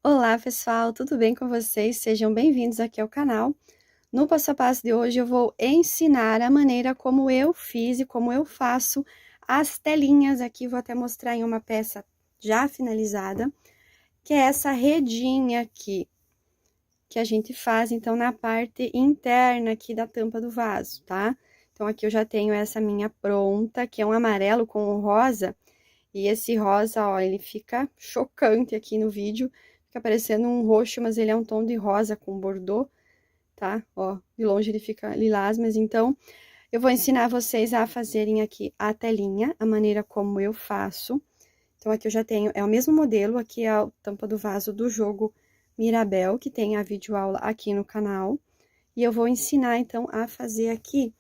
Olá pessoal, tudo bem com vocês? Sejam bem-vindos aqui ao canal. No passo a passo de hoje eu vou ensinar a maneira como eu fiz e como eu faço as telinhas aqui. Vou até mostrar em uma peça já finalizada, que é essa redinha aqui, que a gente faz então na parte interna aqui da tampa do vaso, tá? Então aqui eu já tenho essa minha pronta, que é um amarelo com o rosa. E esse rosa, ó, ele fica chocante aqui no vídeo. Fica parecendo um roxo, mas ele é um tom de rosa com bordô, tá? Ó, de longe ele fica lilás, mas então eu vou ensinar vocês a fazerem aqui a telinha, a maneira como eu faço. Então, aqui eu já tenho, é o mesmo modelo, aqui é a tampa do vaso do jogo Mirabel, que tem a videoaula aqui no canal. E eu vou ensinar, então, a fazer aqui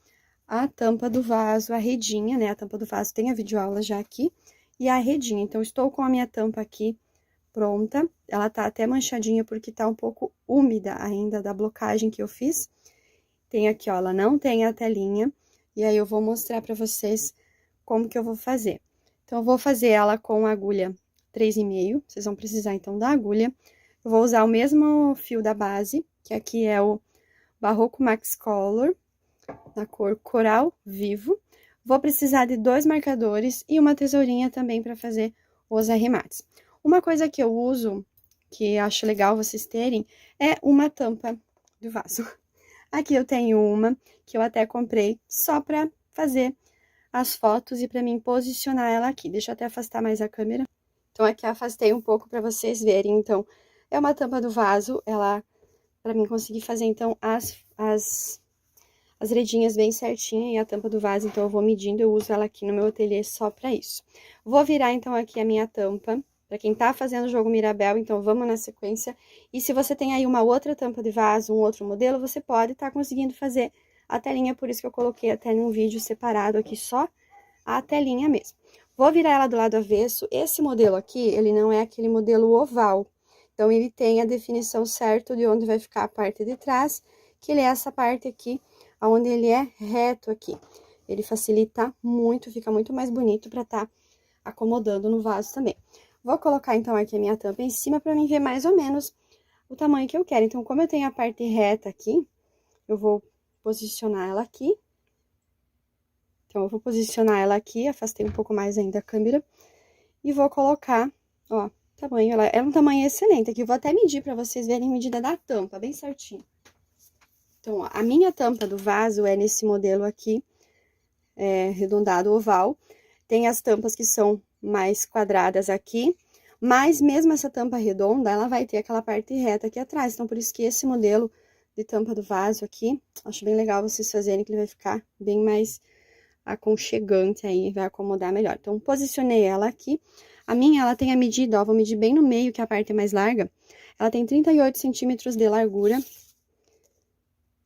a tampa do vaso, a redinha, né? A tampa do vaso tem a videoaula já aqui, e a redinha. Então, estou com a minha tampa aqui pronta. Ela tá até manchadinha porque tá um pouco úmida ainda da blocagem que eu fiz. Tem aqui, ó, ela não tem a telinha. E aí, eu vou mostrar pra vocês como que eu vou fazer. Então, eu vou fazer ela com agulha 3,5. Vocês vão precisar, então, da agulha. Eu vou usar o mesmo fio da base, que aqui é o Barroco Max Color, na cor Coral Vivo. Vou precisar de 2 marcadores e uma tesourinha também para fazer os arremates. Uma coisa que eu uso, que acho legal vocês terem, é uma tampa do vaso. Aqui eu tenho uma, que eu até comprei só para fazer as fotos e para mim posicionar ela aqui. Deixa eu até afastar mais a câmera. Então, aqui eu afastei um pouco para vocês verem. Então, é uma tampa do vaso, ela, para mim conseguir fazer, então, as redinhas bem certinha e a tampa do vaso, então eu vou medindo, eu uso ela aqui no meu ateliê só pra isso. Vou virar, então, aqui a minha tampa, pra quem tá fazendo o jogo Mirabel, então vamos na sequência. E se você tem aí uma outra tampa de vaso, um outro modelo, você pode estar conseguindo fazer a telinha, por isso que eu coloquei até num vídeo separado aqui só a telinha mesmo. Vou virar ela do lado avesso. Esse modelo aqui, ele não é aquele modelo oval, então ele tem a definição certa de onde vai ficar a parte de trás, que ele é essa parte aqui, onde ele é reto aqui. Ele facilita muito, fica muito mais bonito para tá acomodando no vaso também. Vou colocar, então, aqui a minha tampa em cima para mim ver mais ou menos o tamanho que eu quero. Então, como eu tenho a parte reta aqui, eu vou posicionar ela aqui. Então, eu vou posicionar ela aqui, afastei um pouco mais ainda a câmera. E vou colocar, ó, tamanho, ela é um tamanho excelente. Aqui eu vou até medir para vocês verem a medida da tampa, bem certinho. Então, ó, a minha tampa do vaso é nesse modelo aqui, arredondado oval. Tem as tampas que são mais quadradas aqui, mas mesmo essa tampa redonda, ela vai ter aquela parte reta aqui atrás. Então, por isso que esse modelo de tampa do vaso aqui, acho bem legal vocês fazerem, que ele vai ficar bem mais aconchegante aí, vai acomodar melhor. Então, posicionei ela aqui. A minha, ela tem a medida, ó, vou medir bem no meio, que é a parte mais larga. Ela tem 38 centímetros de largura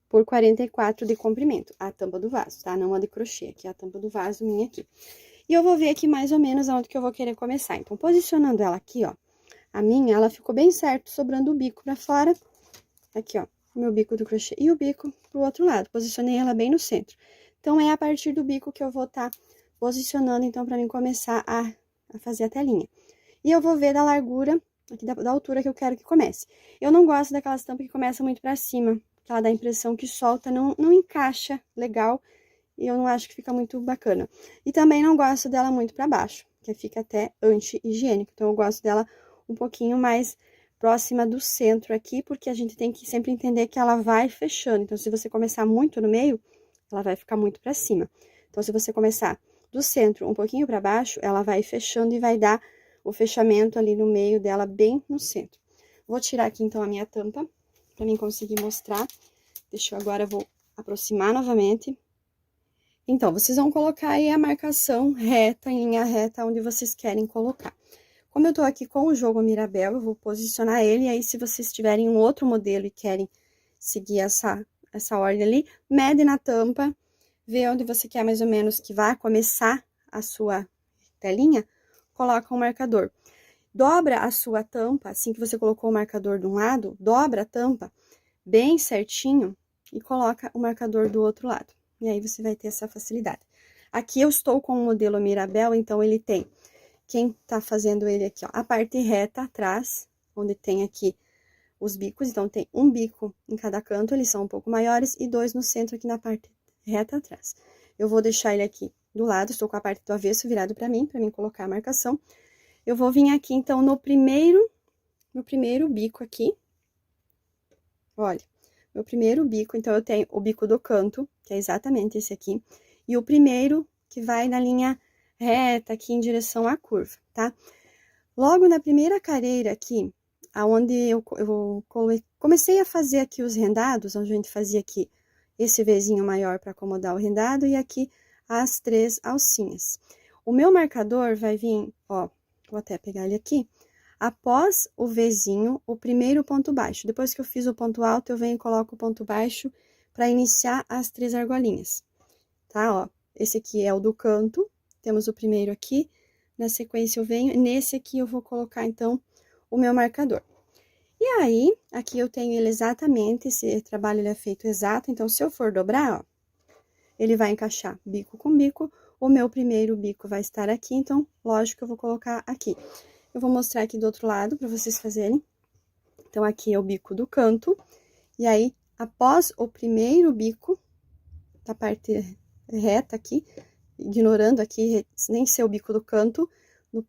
por 44 de comprimento, a tampa do vaso, tá? Não a de crochê, aqui é a tampa do vaso minha aqui. E eu vou ver aqui mais ou menos aonde que eu vou querer começar. Então, posicionando ela aqui, ó, a minha, ela ficou bem certo, sobrando o bico pra fora. Aqui, ó, o meu bico do crochê e o bico pro outro lado. Posicionei ela bem no centro. Então, é a partir do bico que eu vou tá posicionando, então, pra mim começar a fazer a telinha. E eu vou ver da largura, aqui da altura que eu quero que comece. Eu não gosto daquelas tampas que começam muito pra cima, que ela dá a impressão que solta, não encaixa legal, e eu não acho que fica muito bacana. E também não gosto dela muito pra baixo, que fica até anti-higiênico. Então, eu gosto dela um pouquinho mais próxima do centro aqui, porque a gente tem que sempre entender que ela vai fechando. Então, se você começar muito no meio, ela vai ficar muito pra cima. Então, se você começar do centro um pouquinho pra baixo, ela vai fechando e vai dar o fechamento ali no meio dela, bem no centro. Vou tirar aqui, então, a minha tampa, pra mim conseguir mostrar. Deixa eu agora, vou aproximar novamente. Então, vocês vão colocar aí a marcação reta, em linha reta, onde vocês querem colocar. Como eu tô aqui com o jogo Mirabel, eu vou posicionar ele, e aí se vocês tiverem um outro modelo e querem seguir essa ordem ali, mede na tampa, vê onde você quer mais ou menos que vai começar a sua telinha, coloca um marcador. Dobra a sua tampa, assim que você colocou o marcador de um lado, dobra a tampa bem certinho e coloca o marcador do outro lado. E aí, você vai ter essa facilidade. Aqui eu estou com o modelo Mirabel, então ele tem, quem tá fazendo ele aqui, ó, a parte reta atrás, onde tem aqui os bicos. Então, tem um bico em cada canto, eles são um pouco maiores, e 2 no centro aqui na parte reta atrás. Eu vou deixar ele aqui do lado, estou com a parte do avesso virado pra mim colocar a marcação. Eu vou vir aqui, então, no primeiro bico aqui. Olha, meu primeiro bico, então, eu tenho o bico do canto, que é exatamente esse aqui, e o primeiro que vai na linha reta aqui em direção à curva, tá? Logo na primeira careira aqui, aonde eu comecei a fazer aqui os rendados, onde a gente fazia aqui esse Vzinho maior para acomodar o rendado, e aqui as 3 alcinhas. O meu marcador vai vir, ó, vou até pegar ele aqui, após o Vzinho, o primeiro ponto baixo. Depois que eu fiz o ponto alto, eu venho e coloco o ponto baixo para iniciar as 3 argolinhas, tá? Ó, esse aqui é o do canto, temos o primeiro aqui, na sequência eu venho, nesse aqui eu vou colocar, então, o meu marcador. E aí, aqui eu tenho ele exatamente, esse trabalho ele é feito exato, então, se eu for dobrar, ó, ele vai encaixar bico com bico, o meu primeiro bico vai estar aqui, então, lógico que eu vou colocar aqui. Eu vou mostrar aqui do outro lado para vocês fazerem. Então, aqui é o bico do canto, e aí, após o primeiro bico, da parte reta aqui, ignorando aqui, nem ser o bico do canto,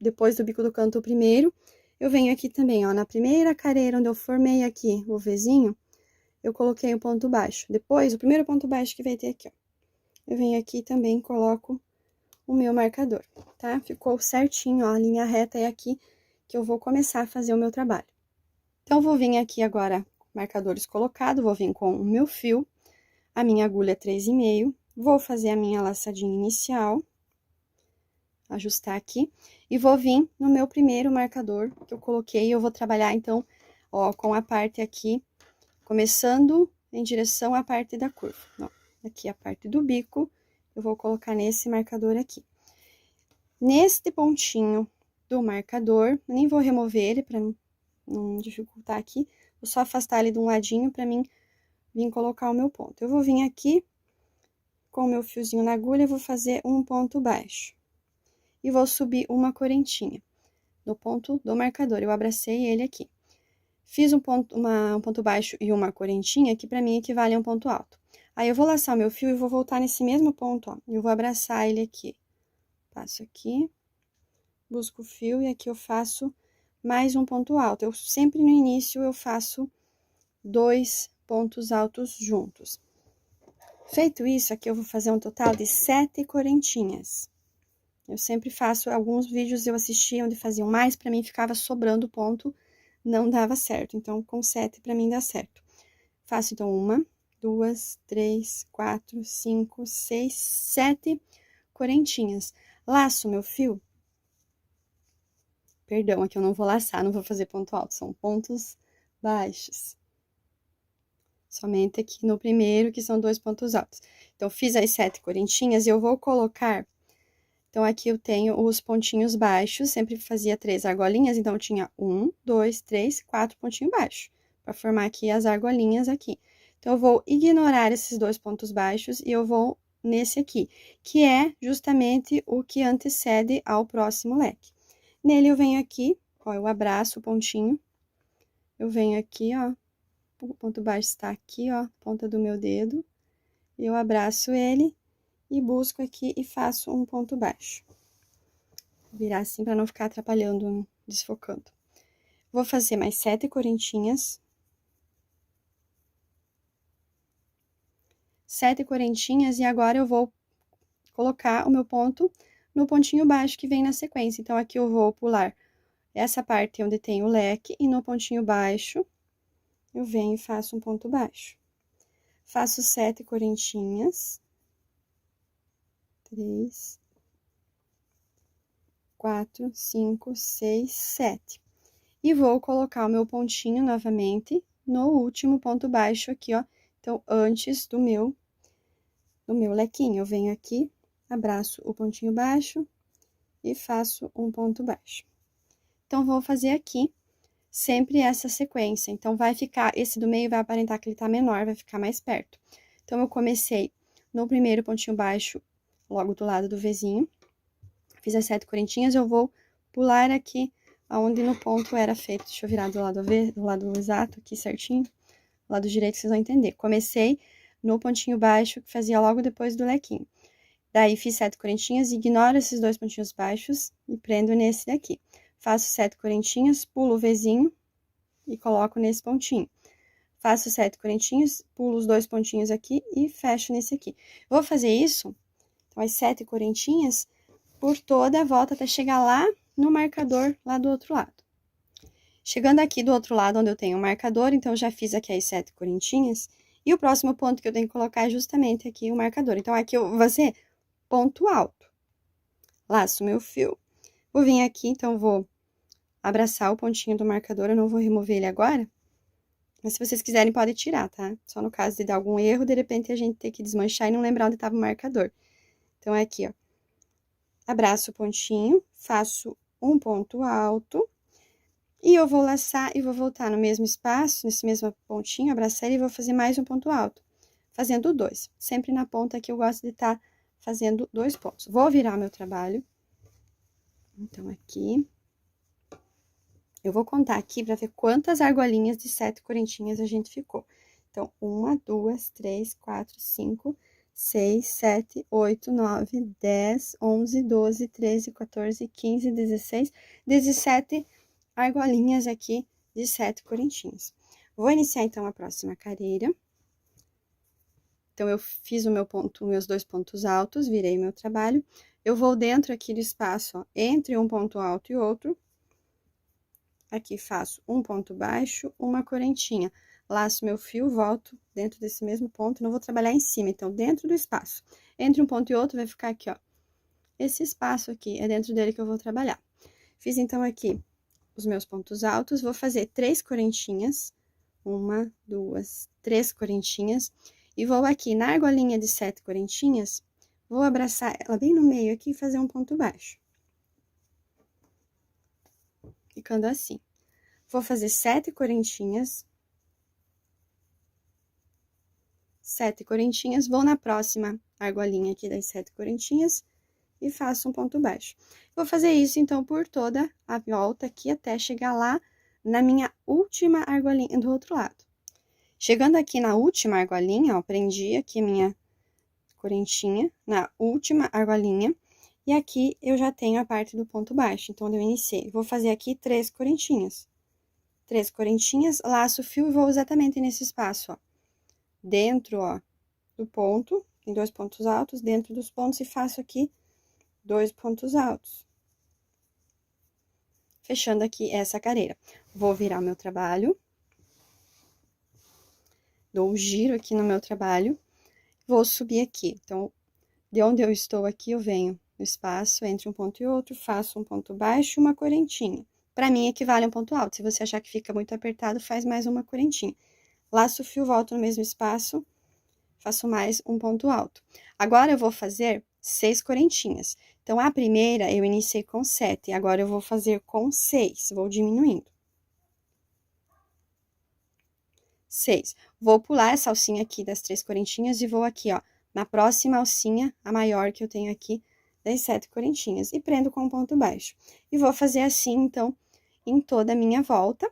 depois do bico do canto o primeiro, eu venho aqui também, ó, na primeira careira onde eu formei aqui o Vzinho, eu coloquei o ponto baixo. Depois, o primeiro ponto baixo que vai ter aqui, ó, eu venho aqui também coloco o meu marcador, tá? Ficou certinho, ó, a linha reta é aqui que eu vou começar a fazer o meu trabalho. Então, vou vir aqui agora, marcadores colocados, vou vir com o meu fio, a minha agulha 3,5, vou fazer a minha laçadinha inicial, ajustar aqui, e vou vir no meu primeiro marcador que eu coloquei, eu vou trabalhar, então, ó, com a parte aqui, começando em direção à parte da curva. Ó, aqui a parte do bico, eu vou colocar nesse marcador aqui. Neste pontinho do marcador, nem vou remover ele para não dificultar aqui, vou só afastar ele de um ladinho para mim vir colocar o meu ponto. Eu vou vir aqui com o meu fiozinho na agulha e vou fazer um ponto baixo. E vou subir uma correntinha no ponto do marcador, eu abracei ele aqui. Fiz um ponto baixo e uma correntinha, que pra mim equivale a um ponto alto. Aí, eu vou laçar o meu fio e vou voltar nesse mesmo ponto, ó, eu vou abraçar ele aqui. Passo aqui, busco o fio e aqui eu faço mais um ponto alto. Eu sempre no início eu faço 2 pontos altos juntos. Feito isso, aqui eu vou fazer um total de 7 correntinhas. Eu sempre faço, alguns vídeos eu assistia onde faziam mais, pra mim ficava sobrando ponto, não dava certo. Então, com 7 pra mim dá certo. Faço, então, 1, 2, 3, 4, 5, 6, 7 correntinhas. Laço meu fio. Perdão, aqui eu não vou laçar, não vou fazer ponto alto, são pontos baixos. Somente aqui no primeiro, que são 2 pontos altos. Então, fiz as 7 correntinhas e eu vou colocar. Então, aqui eu tenho os pontinhos baixos, sempre fazia 3 argolinhas, então, eu tinha 1, 2, 3, 4 pontinhos baixos, para formar aqui as argolinhas aqui. Então, eu vou ignorar esses 2 pontos baixos e eu vou nesse aqui, que é justamente o que antecede ao próximo leque. Nele, eu venho aqui, ó, eu abraço o pontinho, eu venho aqui, ó, o ponto baixo está aqui, ó, ponta do meu dedo, eu abraço ele e busco aqui e faço um ponto baixo. Vou virar assim para não ficar atrapalhando, desfocando. Vou fazer mais 7 correntinhas. 7 correntinhas e agora eu vou colocar o meu ponto no pontinho baixo que vem na sequência. Então, aqui eu vou pular essa parte onde tem o leque e no pontinho baixo eu venho e faço um ponto baixo. Faço 7 correntinhas. 3, 4, 5, 6, 7. E vou colocar o meu pontinho novamente no último ponto baixo aqui, ó. Então, antes do meu lequinho, eu venho aqui, abraço o pontinho baixo e faço um ponto baixo. Então, vou fazer aqui sempre essa sequência. Então, vai ficar, esse do meio vai aparentar que ele tá menor, vai ficar mais perto. Então, eu comecei no primeiro pontinho baixo, logo do lado do Vzinho. Fiz as 7 correntinhas, eu vou pular aqui aonde no ponto era feito. Deixa eu virar do lado exato aqui certinho. Do lado direito vocês vão entender. Comecei no pontinho baixo, que fazia logo depois do lequinho. Daí, fiz 7 correntinhas, ignoro esses 2 pontinhos baixos e prendo nesse daqui. Faço 7 correntinhas, pulo o Vzinho e coloco nesse pontinho. Faço 7 correntinhas, pulo os 2 pontinhos aqui e fecho nesse aqui. Vou fazer isso, então, as 7 correntinhas por toda a volta até chegar lá no marcador, lá do outro lado. Chegando aqui do outro lado, onde eu tenho o marcador, então, eu já fiz aqui as 7 correntinhas. E o próximo ponto que eu tenho que colocar é justamente aqui o marcador. Então, aqui eu vou fazer ponto alto. Laço meu fio. Vou vir aqui, então, vou abraçar o pontinho do marcador. Eu não vou remover ele agora. Mas se vocês quiserem, pode tirar, tá? Só no caso de dar algum erro, de repente a gente ter que desmanchar e não lembrar onde estava o marcador. Então, é aqui, ó. Abraço o pontinho, faço um ponto alto. E eu vou laçar e vou voltar no mesmo espaço, nesse mesmo pontinho, abraçar ele e vou fazer mais um ponto alto. Fazendo 2. Sempre na ponta aqui eu gosto de estar fazendo 2 pontos. Vou virar meu trabalho. Então, aqui. Eu vou contar aqui para ver quantas argolinhas de 7 correntinhas a gente ficou. Então, 1, 2, 3, 4, 5, 6, 7, 8, 9, 10, 11, 12, 13, 14, 15, 16, 17 argolinhas aqui de 7 correntinhas. Vou iniciar, então, a próxima carreira. Então, eu fiz o meu ponto, meus 2 pontos altos, virei meu trabalho. Eu vou dentro aqui do espaço, ó, entre um ponto alto e outro. Aqui faço um ponto baixo, uma correntinha. Laço meu fio, volto dentro desse mesmo ponto, não vou trabalhar em cima. Então, dentro do espaço, entre um ponto e outro, vai ficar aqui, ó. Esse espaço aqui, é dentro dele que eu vou trabalhar. Fiz, então, aqui os meus pontos altos, vou fazer 3 correntinhas. 1, 2, 3 correntinhas. E vou aqui na argolinha de 7 correntinhas, vou abraçar ela bem no meio aqui e fazer um ponto baixo. Ficando assim. Vou fazer 7 correntinhas. 7 correntinhas, vou na próxima argolinha aqui das 7 correntinhas e faço um ponto baixo. Vou fazer isso, então, por toda a volta aqui até chegar lá na minha última argolinha do outro lado. Chegando aqui na última argolinha, ó, prendi aqui a minha correntinha na última argolinha. E aqui eu já tenho a parte do ponto baixo, então, eu iniciei. Vou fazer aqui 3 correntinhas. 3 correntinhas, laço o fio e vou exatamente nesse espaço, ó. Dentro, ó, do ponto, tem 2 pontos altos, dentro dos pontos, e faço aqui 2 pontos altos. Fechando aqui essa carreira. Vou virar o meu trabalho. Dou um giro aqui no meu trabalho. Vou subir aqui. Então, de onde eu estou aqui, eu venho no espaço entre um ponto e outro, faço um ponto baixo e uma correntinha. Para mim, equivale a um ponto alto. Se você achar que fica muito apertado, faz mais uma correntinha. Laço o fio, volto no mesmo espaço, faço mais um ponto alto. Agora, eu vou fazer 6 correntinhas. Então, a primeira eu iniciei com 7, agora eu vou fazer com 6, vou diminuindo. 6. Vou pular essa alcinha aqui das 3 correntinhas e vou aqui, ó, na próxima alcinha, a maior que eu tenho aqui, das 7 correntinhas, e prendo com um ponto baixo. E vou fazer assim, então, em toda a minha volta.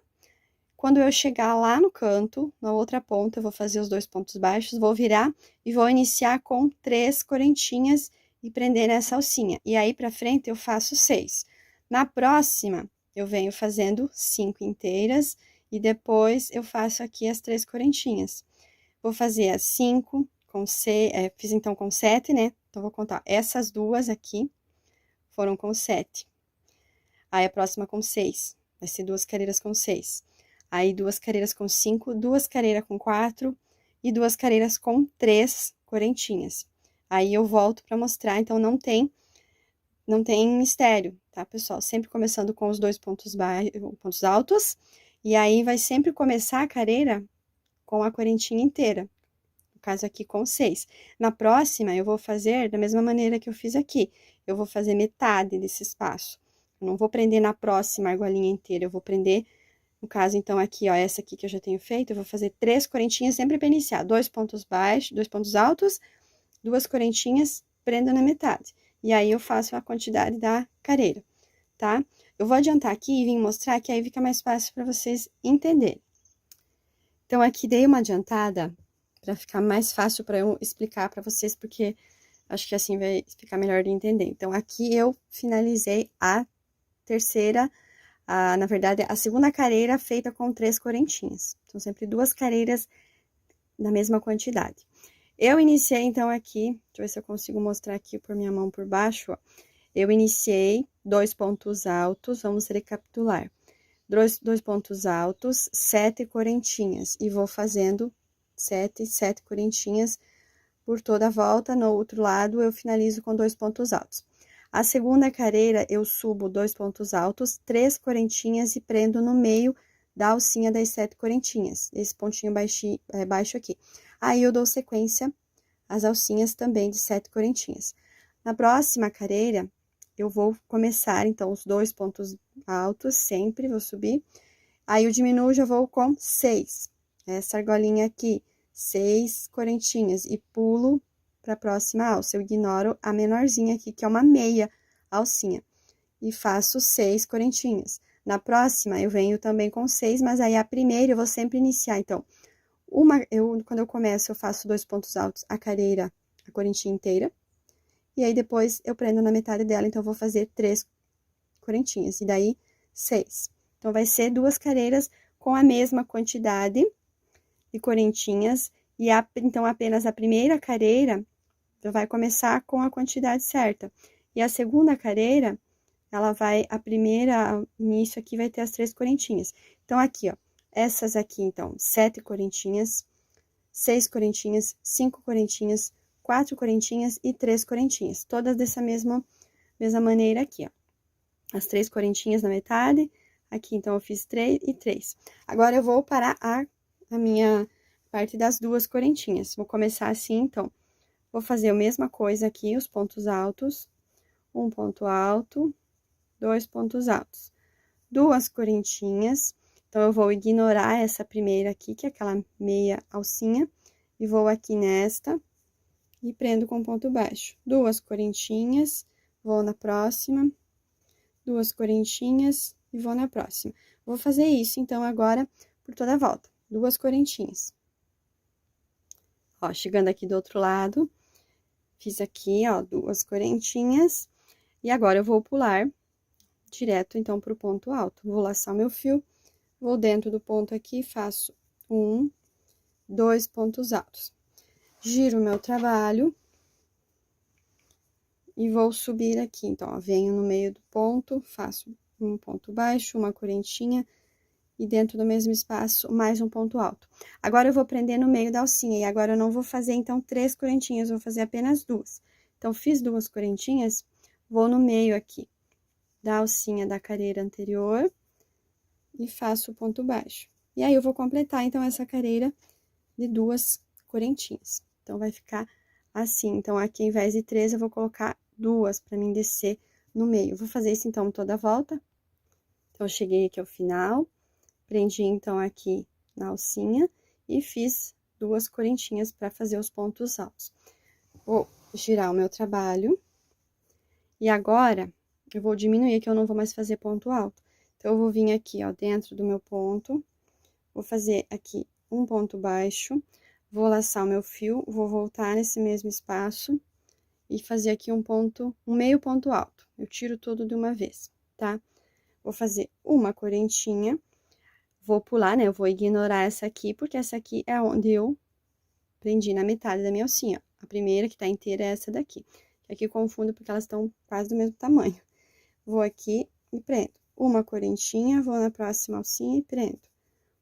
Quando eu chegar lá no canto, na outra ponta, eu vou fazer os 2 pontos baixos, vou virar e vou iniciar com 3 correntinhas e prender nessa alcinha. E aí, pra frente, eu faço 6. Na próxima, eu venho fazendo 5 inteiras e depois eu faço aqui as 3 correntinhas. Vou fazer as 5 com 6, fiz então com 7, né? Então, vou contar. Essas duas aqui foram com 7. Aí, a próxima com 6. Vai ser 2 carreiras com 6. Aí, 2 carreiras com 5, 2 carreiras com 4 e 2 carreiras com 3 correntinhas. Aí, eu volto pra mostrar, então, não tem mistério, tá, pessoal? Sempre começando com os 2 pontos altos, e aí, vai sempre começar a carreira com a correntinha inteira. No caso aqui, com 6. Na próxima, eu vou fazer da mesma maneira que eu fiz aqui. Eu vou fazer metade desse espaço. Eu não vou prender na próxima argolinha inteira, eu vou prender... No caso, então, aqui, ó, essa aqui que eu já tenho feito, eu vou fazer 3 correntinhas sempre para iniciar. 2 pontos baixos, 2 pontos altos, 2 correntinhas, prendo na metade. E aí, eu faço a quantidade da carreira, tá? Eu vou adiantar aqui e vim mostrar que aí fica mais fácil para vocês entenderem. Então, aqui dei uma adiantada para ficar mais fácil para eu explicar para vocês, porque acho que assim vai ficar melhor de entender. Então, aqui eu finalizei a terceira, na verdade, a segunda careira feita com 3 correntinhas. São sempre 2 careiras na mesma quantidade. Eu iniciei, então, aqui, deixa eu ver se eu consigo mostrar aqui por minha mão por baixo, ó. Eu iniciei 2 pontos altos, vamos recapitular. 2 pontos altos, 7 correntinhas, e vou fazendo 7 correntinhas por toda a volta. No outro lado, eu finalizo com 2 pontos altos. A segunda careira, eu subo 2 pontos altos, 3 correntinhas e prendo no meio da alcinha das 7 correntinhas, esse pontinho baixo aqui. Aí, eu dou sequência às alcinhas também de 7 correntinhas. Na próxima careira, eu vou começar, então, os 2 pontos altos, sempre vou subir. Aí, eu diminuo, já vou com 6. Essa argolinha aqui, 6 correntinhas, e pulo para a próxima alça. Eu ignoro a menorzinha aqui, que é uma meia alcinha, e faço 6 correntinhas. Na próxima, eu venho também com 6, mas aí a primeira eu vou sempre iniciar, então, quando eu começo, eu faço 2 pontos altos, a correntinha inteira, e aí depois eu prendo na metade dela, então, eu vou fazer 3 correntinhas, e daí 6. Então, vai ser 2 careiras com a mesma quantidade de correntinhas, e então, apenas a primeira careira vai começar com a quantidade certa. E a segunda careira, início aqui vai ter as 3 correntinhas. Então, aqui, ó, essas aqui, então, 7 correntinhas, 6 correntinhas, 5 correntinhas, 4 correntinhas e 3 correntinhas. Todas dessa mesma maneira aqui, ó. As 3 correntinhas na metade, aqui, então, eu fiz 3 e 3. Agora, eu vou para a minha parte das 2 correntinhas. Vou começar assim, então, vou fazer a mesma coisa aqui, os pontos altos, um ponto alto, 2 pontos altos, 2 correntinhas. Então, eu vou ignorar essa primeira aqui, que é aquela meia alcinha, e vou aqui nesta, e prendo com ponto baixo. 2 correntinhas, vou na próxima, 2 correntinhas, e vou na próxima. Vou fazer isso, então, agora, por toda a volta. 2 correntinhas. Ó, chegando aqui do outro lado, fiz aqui, ó, 2 correntinhas, e agora eu vou pular direto, então, pro ponto alto. Vou laçar meu fio, vou dentro do ponto aqui, faço 1, 2 pontos altos. Giro o meu trabalho e vou subir aqui. Então, ó, venho no meio do ponto, faço um ponto baixo, uma correntinha, e dentro do mesmo espaço, mais um ponto alto. Agora, eu vou prender no meio da alcinha, e agora eu não vou fazer, então, 3 correntinhas, vou fazer apenas 2. Então, fiz 2 correntinhas, vou no meio aqui da alcinha da careira anterior e faço o ponto baixo. E aí, eu vou completar, então, essa careira de 2 correntinhas. Então, vai ficar assim. Então, aqui, ao invés de 3, eu vou colocar 2 para mim descer no meio. Vou fazer isso, então, toda a volta. Então, eu cheguei aqui ao final, prendi, então, aqui na alcinha e fiz 2 correntinhas para fazer os pontos altos. Vou girar o meu trabalho. E agora, eu vou diminuir, que eu não vou mais fazer ponto alto. Então, eu vou vir aqui, ó, dentro do meu ponto, vou fazer aqui um ponto baixo, vou laçar o meu fio, vou voltar nesse mesmo espaço e fazer aqui um meio ponto alto. Eu tiro tudo de uma vez, tá? Vou fazer uma correntinha, vou pular, né? Eu vou ignorar essa aqui, porque essa aqui é onde eu prendi na metade da minha alcinha. A primeira que tá inteira é essa daqui. Aqui confundo porque elas estão quase do mesmo tamanho. Vou aqui e prendo. Uma correntinha, vou na próxima alcinha e prendo.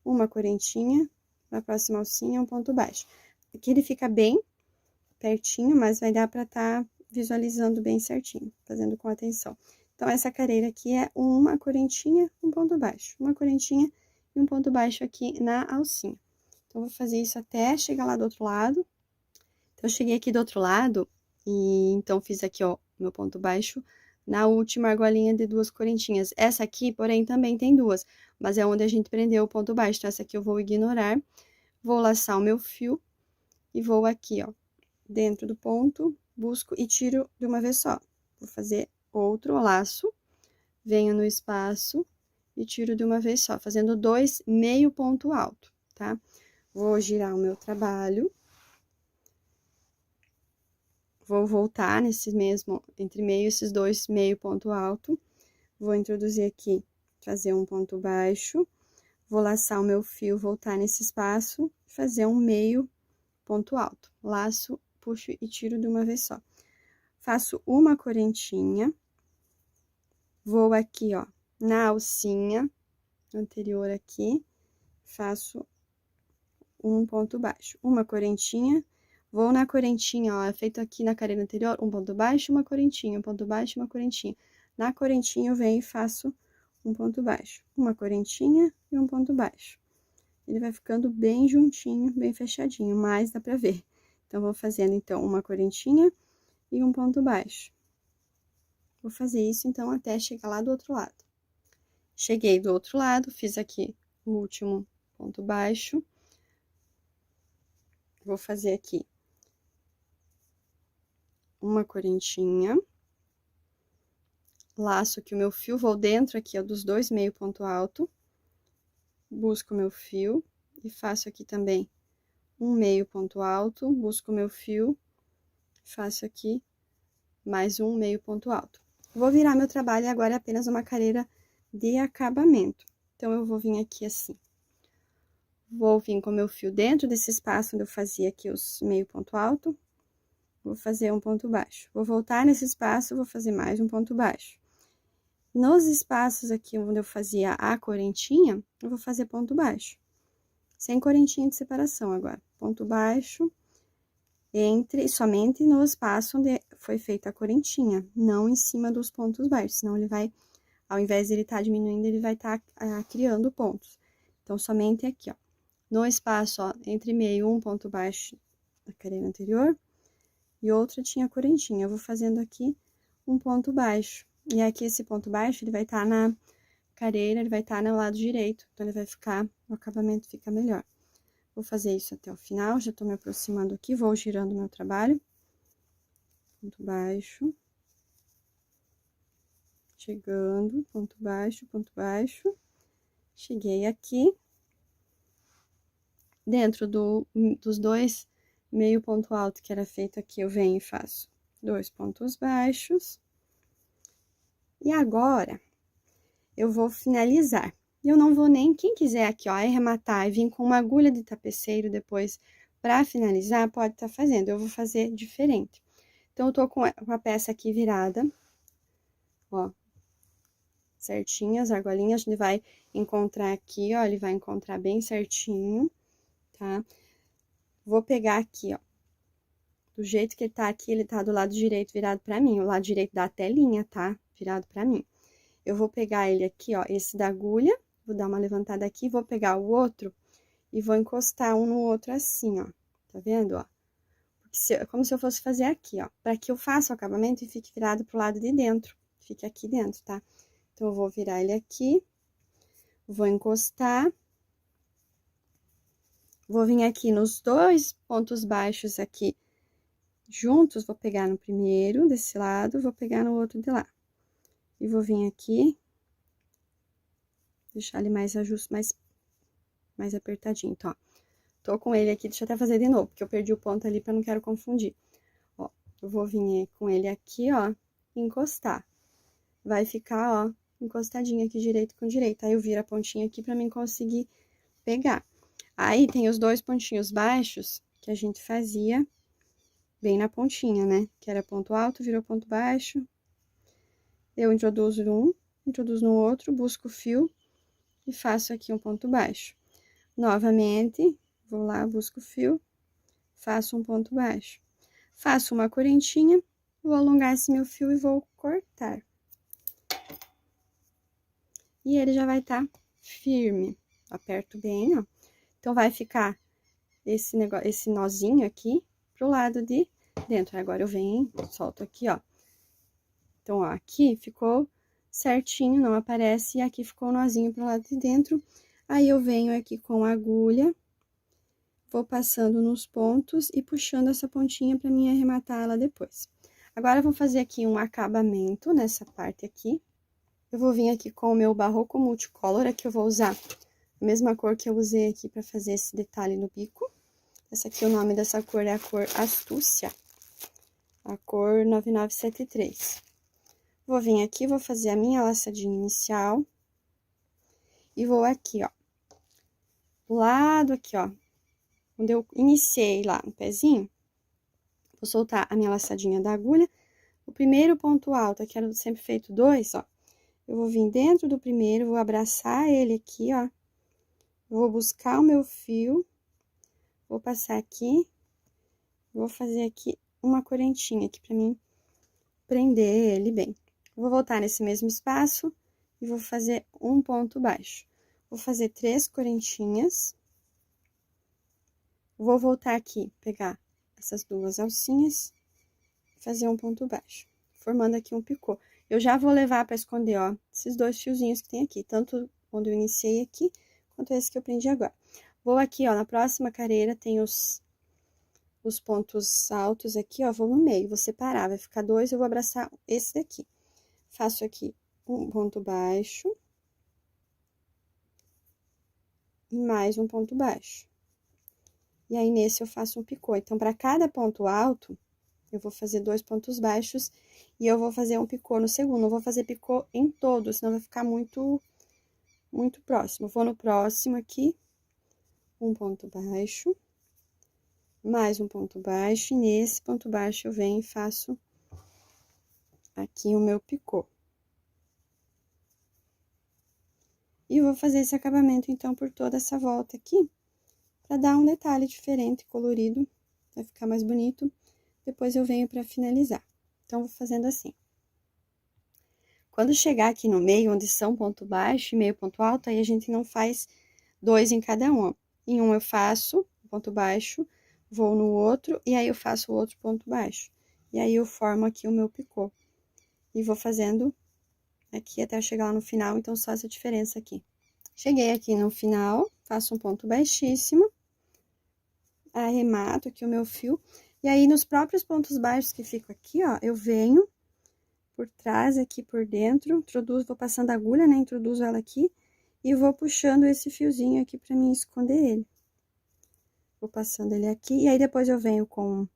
Uma correntinha, na próxima alcinha, um ponto baixo. Aqui ele fica bem pertinho, mas vai dar pra tá visualizando bem certinho, fazendo com atenção. Então, essa careira aqui é uma correntinha, um ponto baixo. Uma correntinha e um ponto baixo aqui na alcinha. Então, vou fazer isso até chegar lá do outro lado. Então, eu cheguei aqui do outro lado e, então, fiz aqui, ó, meu ponto baixo na última argolinha de 2 correntinhas. Essa aqui, porém, também tem 2, mas é onde a gente prendeu o ponto baixo. Então, essa aqui eu vou ignorar, vou laçar o meu fio e vou aqui, ó, dentro do ponto, busco e tiro de uma vez só. Vou fazer outro laço, venho no espaço e tiro de uma vez só, fazendo 2 meio ponto alto, tá? Vou girar o meu trabalho. Vou voltar nesse mesmo, entre meio, esses 2 meio ponto alto. Vou introduzir aqui, fazer um ponto baixo. Vou laçar o meu fio, voltar nesse espaço, fazer um meio ponto alto. Laço, puxo e tiro de uma vez só. Faço uma correntinha. Vou aqui, ó, na alcinha anterior aqui, faço um ponto baixo. Uma correntinha, vou na correntinha, ó, feito aqui na carreira anterior, um ponto baixo, uma correntinha, um ponto baixo, uma correntinha. Na correntinha, eu venho e faço um ponto baixo. Uma correntinha e um ponto baixo. Ele vai ficando bem juntinho, bem fechadinho, mas dá pra ver. Então, vou fazendo, então, uma correntinha e um ponto baixo. Vou fazer isso, então, até chegar lá do outro lado. Cheguei do outro lado, fiz aqui o último ponto baixo. Vou fazer aqui uma correntinha. Laço aqui o meu fio, vou dentro aqui, ó, dos 2 meio ponto alto. Busco o meu fio e faço aqui também um meio ponto alto. Busco o meu fio, faço aqui mais um meio ponto alto. Vou virar meu trabalho e agora é apenas uma carreira de acabamento. Então, eu vou vir aqui assim. Vou vir com o meu fio dentro desse espaço onde eu fazia aqui os meio ponto alto. Vou fazer um ponto baixo. Vou voltar nesse espaço, vou fazer mais um ponto baixo. Nos espaços aqui onde eu fazia a correntinha, eu vou fazer ponto baixo. Sem correntinha de separação agora. Ponto baixo, somente no espaço onde foi feita a correntinha, não em cima dos pontos baixos, senão ele vai, ao invés de ele estar diminuindo, ele vai estar criando pontos. Então, somente aqui, ó. No espaço, ó, entre meio, um ponto baixo da carreira anterior e outra tinha correntinha. Eu vou fazendo aqui um ponto baixo. E aqui, esse ponto baixo, ele vai estar na carreira, ele vai estar no lado direito. Então, ele vai ficar, o acabamento fica melhor. Vou fazer isso até o final, já tô me aproximando aqui, vou girando meu trabalho. Ponto baixo. Chegando, ponto baixo, ponto baixo. Cheguei aqui. Dentro dos 2 meio ponto alto que era feito aqui, eu venho e faço 2 pontos baixos. E agora, eu vou finalizar. Eu não vou nem, quem quiser aqui, ó, arrematar e vir com uma agulha de tapeceiro depois pra finalizar, pode estar fazendo. Eu vou fazer diferente. Então, eu tô com a peça aqui virada, ó, certinha, as argolinhas, a gente vai encontrar aqui, ó, ele vai encontrar bem certinho, tá? Vou pegar aqui, ó, do jeito que ele tá aqui, ele tá do lado direito virado pra mim, o lado direito da telinha, tá? Virado pra mim. Eu vou pegar ele aqui, ó, esse da agulha, vou dar uma levantada aqui, vou pegar o outro e vou encostar um no outro assim, ó, tá vendo, ó? Como se eu fosse fazer aqui, ó, pra que eu faça o acabamento e fique virado pro lado de dentro, fique aqui dentro, tá? Então, eu vou virar ele aqui, vou encostar, vou vir aqui nos 2 pontos baixos aqui juntos, vou pegar no primeiro desse lado, vou pegar no outro de lá. E vou vir aqui, deixar ele mais mais apertadinho, então, ó. Tô com ele aqui, deixa eu até fazer de novo, porque eu perdi o ponto ali, pra não quero confundir. Ó, eu vou vir com ele aqui, ó, encostar. Vai ficar, ó, encostadinho aqui direito com direito. Aí, eu viro a pontinha aqui pra mim conseguir pegar. Aí, tem os 2 pontinhos baixos que a gente fazia bem na pontinha, né? Que era ponto alto, virou ponto baixo. Eu introduzo um, introduzo no outro, busco o fio e faço aqui um ponto baixo. Novamente, vou lá, busco o fio, faço um ponto baixo. Faço uma correntinha, vou alongar esse meu fio e vou cortar. E ele já vai estar firme. Aperto bem, ó. Então, vai ficar esse nozinho aqui pro lado de dentro. Agora, eu venho, solto aqui, ó. Então, ó, aqui ficou certinho, não aparece, e aqui ficou o nozinho pro lado de dentro. Aí, eu venho aqui com a agulha, vou passando nos pontos e puxando essa pontinha pra mim arrematar ela depois. Agora, eu vou fazer aqui um acabamento nessa parte aqui. Eu vou vir aqui com o meu Barroco Multicolor, aqui eu vou usar a mesma cor que eu usei aqui pra fazer esse detalhe no bico. Essa aqui, o nome dessa cor é a cor Astúcia, a cor 9973. Vou vir aqui, vou fazer a minha laçadinha inicial. E vou aqui, ó, do lado aqui, ó, onde eu iniciei lá no pezinho, vou soltar a minha laçadinha da agulha. O primeiro ponto alto, aqui era sempre feito 2, ó, eu vou vir dentro do primeiro, vou abraçar ele aqui, ó, vou buscar o meu fio, vou passar aqui, vou fazer aqui uma correntinha aqui pra mim prender ele bem. Vou voltar nesse mesmo espaço e vou fazer um ponto baixo. Vou fazer 3 correntinhas. Vou voltar aqui, pegar essas 2 alcinhas, fazer um ponto baixo, formando aqui um picô. Eu já vou levar pra esconder, ó, esses 2 fiozinhos que tem aqui, tanto onde eu iniciei aqui, quanto esse que eu prendi agora. Vou aqui, ó, na próxima careira tem os pontos altos aqui, ó, vou no meio, vou separar, vai ficar 2, eu vou abraçar esse daqui. Faço aqui um ponto baixo. E mais um ponto baixo. E aí, nesse eu faço um picô. Então, para cada ponto alto, eu vou fazer 2 pontos baixos e eu vou fazer um picô no segundo. Não vou fazer picô em todos, senão vai ficar muito próximo. Vou no próximo aqui, um ponto baixo, mais um ponto baixo, e nesse ponto baixo eu venho e faço aqui o meu picô. E vou fazer esse acabamento, então, por toda essa volta aqui, pra dar um detalhe diferente, colorido, vai ficar mais bonito. Depois eu venho pra finalizar. Então, vou fazendo assim. Quando chegar aqui no meio, onde são ponto baixo e meio ponto alto, aí a gente não faz 2 em cada um, ó. Em um eu faço ponto baixo, vou no outro, e aí eu faço o outro ponto baixo. E aí eu formo aqui o meu picô. E vou fazendo aqui até eu chegar lá no final, então só essa diferença aqui. Cheguei aqui no final, faço um ponto baixíssimo, arremato aqui o meu fio, e aí nos próprios pontos baixos que ficam aqui, ó, eu venho por trás aqui por dentro, introduzo, vou passando a agulha, né, introduzo ela aqui, e vou puxando esse fiozinho aqui pra mim esconder ele. Vou passando ele aqui, e aí depois eu venho com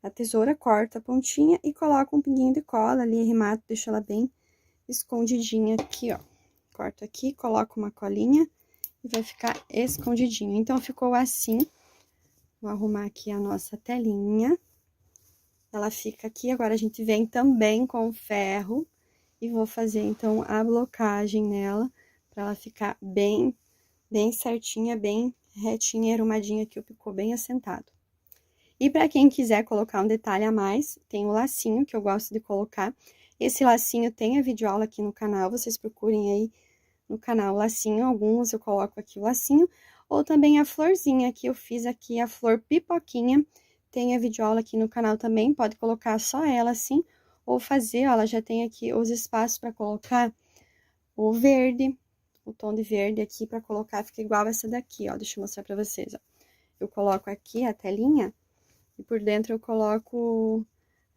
a tesoura, corto a pontinha e coloco um pinguinho de cola ali, arremato, deixo ela bem escondidinha aqui, ó. Corto aqui, coloco uma colinha e vai ficar escondidinho. Então, ficou assim. Vou arrumar aqui a nossa telinha. Ela fica aqui, agora a gente vem também com ferro e vou fazer, então, a blocagem nela, pra ela ficar bem certinha, bem retinha, arrumadinha aqui, o picô bem assentado. E pra quem quiser colocar um detalhe a mais, tem o lacinho que eu gosto de colocar. Esse lacinho tem a videoaula aqui no canal, vocês procurem aí no canal lacinho, alguns eu coloco aqui o lacinho, ou também a florzinha que eu fiz aqui, a flor pipoquinha, tem a videoaula aqui no canal também, pode colocar só ela assim, ou fazer, ó, ela já tem aqui os espaços para colocar o verde, o tom de verde aqui para colocar, fica igual essa daqui, ó, deixa eu mostrar para vocês, ó. Eu coloco aqui a telinha, e por dentro eu coloco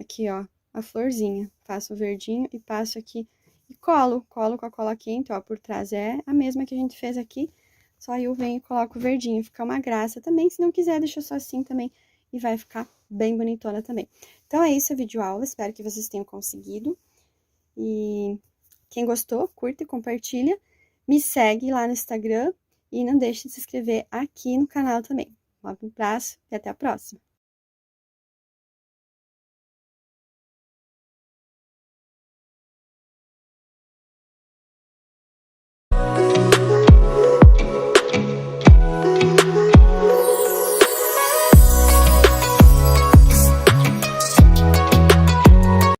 aqui, ó, a florzinha, faço o verdinho e passo aqui e colo com a cola quente, ó, por trás é a mesma que a gente fez aqui, só eu venho e coloco o verdinho, fica uma graça também, se não quiser deixa só assim também e vai ficar bem bonitona também. Então é isso a videoaula, espero que vocês tenham conseguido e quem gostou, curta e compartilha, me segue lá no Instagram e não deixe de se inscrever aqui no canal também. Um abraço e até a próxima!